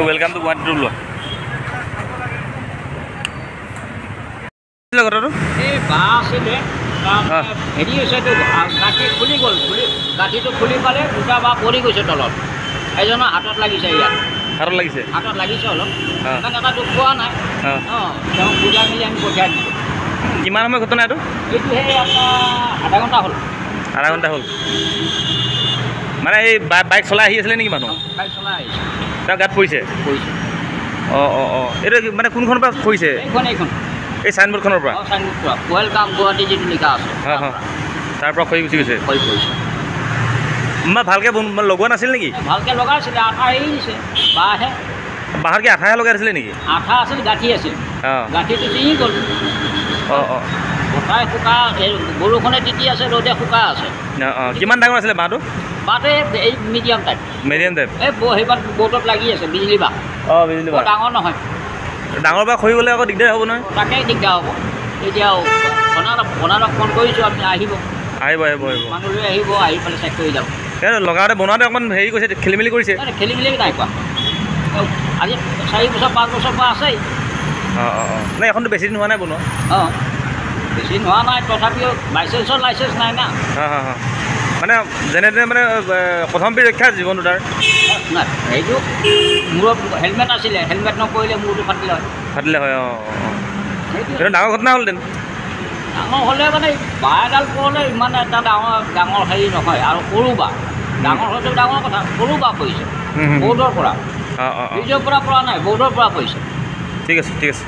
welcome to Guwahati লোৱা কথাটো এই বা আছিলে হেৰি হৈছে এইটো গাঁঠি খুলি গ'ল গাঁঠিটো খুলি পালে দুটা বা পৰি গৈছে তলত এজনৰ হাতত লাগিছে ইয়াত হাতত লাগিছে অলপ ইমান এটা দুখ পোৱা নাই তেওঁ বুজাই মেলি আমি পঠিয়াই দিছোঁ কিমান সময় ঘটনা এইটো সেই আপোনাৰ আধা ঘণ্টা হ'ল মানে এই বাইক চলাই আহি আছিলে নেকি মানুহ বাইক চলাই আহিছে তেওঁ গাত পৰিছে এইটো মানে কোনখনৰ পৰা পৰিছে এইখন এই চাইনবোৰ্ডখনৰ পৰা ৱেলকাম গুৱাহাটী যিটো লিখা আছে তাৰ পৰা খৰি গুচি গৈছে ভালকৈ লগোৱা নাছিল নেকি ভালকৈ লগাইছিলে আঠা এৰি দিছে বাঁহত কি আঠাহে লগাই দিছিলে নেকি আঠা আছিল গাঁঠি আছিল গাঁঠিটো ছিঙি গ'ল গোটাই শুকা বৰষুণে তিতি আছে ৰ'দে শুকা আছে কিমান ডাঙৰ আছিলে বাঁহটো এই মিডিয়াম টাইপ এই সেইবাৰ ব'টত লাগি আছে বিজুলী বাঁহ বিজুলী বাঁহ ডাঙৰ নহয় ডাঙৰ বাঁহ খৰি গ'লে আকৌ দিগদাৰ হ'ব নহয় তাকেই দিগদাৰ হ'ব এতিয়া বনালক ফোন কৰিছোঁ আপুনি আহিব মানুহ লৈ আহিব আহি পেলাই চেক কৰি যাব লগাওঁতে বনাওঁতে অকণমান হেৰি কৰিছে খেলি মেলি কৰিছে খেলি মেলি নাই কোৱা আজি 4 বছৰ 5 বছৰ পৰা আছেই নাই এখনতো বেছি দিন হোৱা নাই বনোৱা বেছি নোহোৱা নাই তথাপিও লাইচেঞ্চ নাই না মানে যেনে তেনে মানে প্ৰথম ৰক্ষা জীৱনটো তাৰ নাই সেইটো মূৰত হেলমেট আছিলে হেলমেট নকৰিলে মূৰটো ফাটিলে হয় সেইটো ডাঙৰ ঘটনা হ'ল দেন ডাঙৰ হ'লে মানে বাঁহ এডাল পৰিলে ইমান এটা ডাঙৰ হেৰি নহয় আৰু সৰু বাঁহ ডাঙৰ হ'লেও ডাঙৰ কথা সৰু বাঁহ পৰিছে বৰ্ডৰ পৰা ব্ৰিজৰ পৰা পৰা নাই বৰ্ডৰ পৰা পৰিছে ঠিক আছে ঠিক আছে